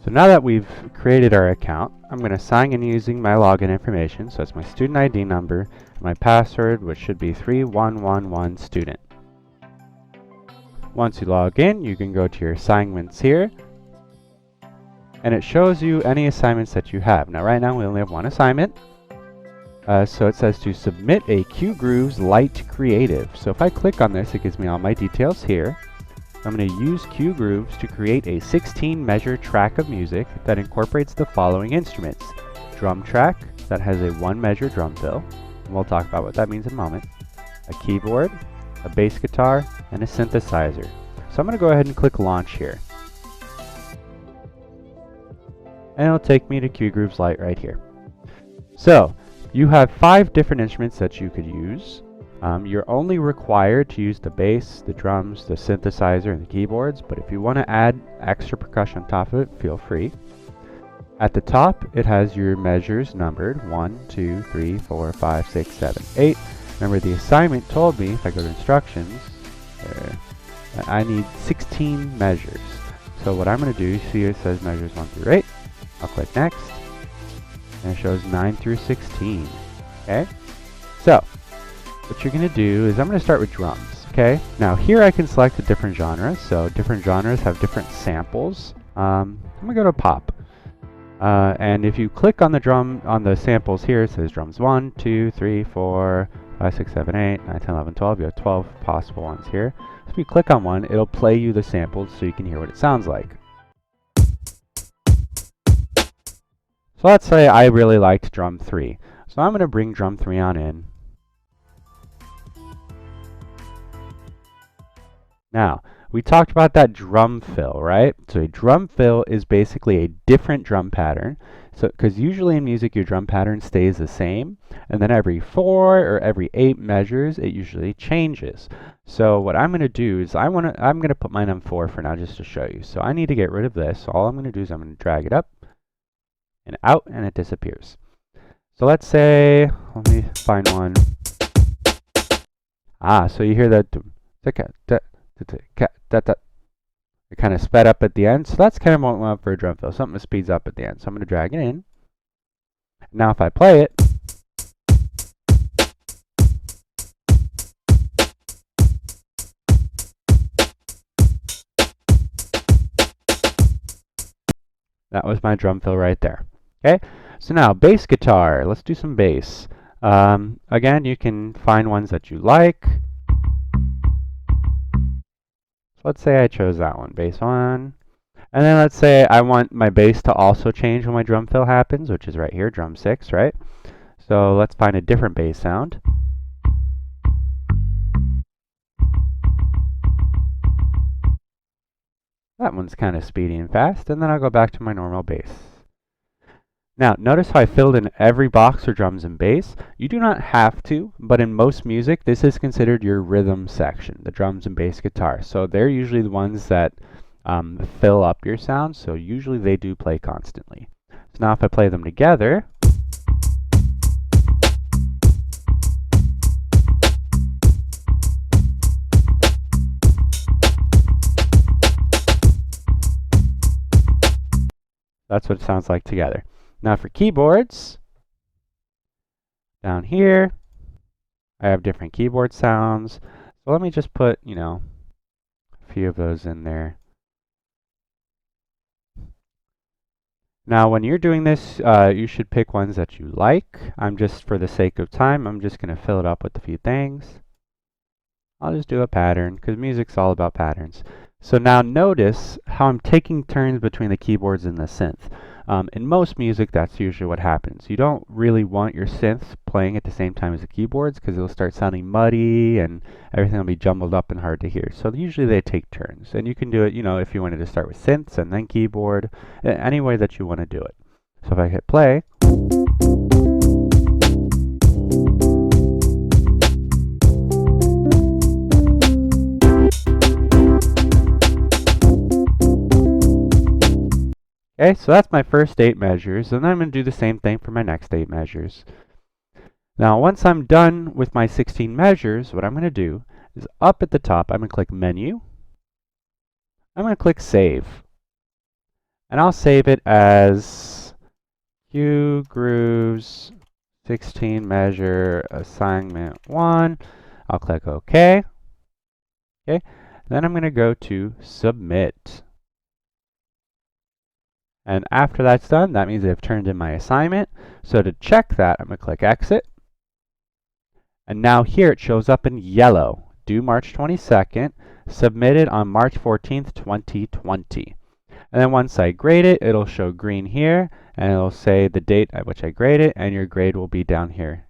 So now that we've created our account, I'm going to sign in using my login information. So that's my student ID number, and my password, which should be 3111 student. Once you log in, you can go to your assignments here, and it shows you any assignments that you have. Now right now we only have one assignment. So it says to submit a QGrooves Lite Creative. So if I click on this, it gives me all my details here. I'm going to use QGrooves to create a 16 measure track of music that incorporates the following instruments. Drum track that has a 1 measure drum fill, and we'll talk about what that means in a moment. A keyboard, a bass guitar, and a synthesizer. So I'm going to go ahead and click launch here. And it'll take me to QGrooves Lite right here. So you have 5 different instruments that you could use. You're only required to use the bass, the drums, the synthesizer, and the keyboards, but if you want to add extra percussion on top of it, feel free. At the top, it has your measures numbered, 1, 2, 3, 4, 5, 6, 7, 8. Remember, the assignment told me, if I go to instructions, that I need 16 measures. So what I'm going to do, see it says measures 1 through 8. I'll click next, and it shows 9 through 16. Okay? So what you're going to do is I'm going to start with drums. Okay? Now here I can select a different genre. So different genres have different samples. I'm going to go to pop. And if you click on the drum, on the samples here, it says drums 1, 2, 3, 4, 5, 6, 7, 8, 9, 10, 11, 12. You have 12 possible ones here. So if you click on one, it'll play you the samples so you can hear what it sounds like. So let's say I really liked drum 3. So I'm going to bring drum 3 on in. Now, we talked about that drum fill, right? So a drum fill is basically a different drum pattern. So, because usually in music your drum pattern stays the same, and then every 4 or every 8 measures it usually changes. So what I'm going to do is I'm going to put mine on 4 for now just to show you. So I need to get rid of this. So all I'm going to do is I'm going to drag it up and out, and it disappears. So let's say, let me find one. So you hear that. It kind of sped up at the end, so that's kind of what we want for a drum fill, something that speeds up at the end. So I'm going to drag it in. Now if I play it, that was my drum fill right there. Okay, so now bass guitar. Let's do some bass. Again, you can find ones that you like. Let's say I chose that one, bass 1. And then let's say I want my bass to also change when my drum fill happens, which is right here, drum 6, right? So let's find a different bass sound. That one's kind of speedy and fast, and then I'll go back to my normal bass. Now, notice how I filled in every box for drums and bass. You do not have to, but in most music, this is considered your rhythm section, the drums and bass guitar. So they're usually the ones that fill up your sound, so usually they do play constantly. So now if I play them together, that's what it sounds like together. Now for keyboards, down here, I have different keyboard sounds. So let me just put, a few of those in there. Now when you're doing this, you should pick ones that you like. For the sake of time, I'm just going to fill it up with a few things. I'll just do a pattern, because music's all about patterns. So now notice how I'm taking turns between the keyboards and the synth. In most music, that's usually what happens. You don't really want your synths playing at the same time as the keyboards because it'll start sounding muddy and everything will be jumbled up and hard to hear. So usually they take turns. And you can do it, if you wanted to start with synths and then keyboard, any way that you want to do it. So if I hit play, okay, so that's my first 8 measures, and then I'm going to do the same thing for my next 8 measures. Now, once I'm done with my 16 measures, what I'm going to do is up at the top, I'm going to click Menu. I'm going to click Save. And I'll save it as Q Grooves 16 measure assignment 1. I'll click OK. Okay. Then I'm going to go to submit. And after that's done, that means I've turned in my assignment. So to check that, I'm going to click exit. And now here it shows up in yellow, due March 22nd, submitted on March 14th, 2020. And then once I grade it, it'll show green here, and it'll say the date at which I grade it, and your grade will be down here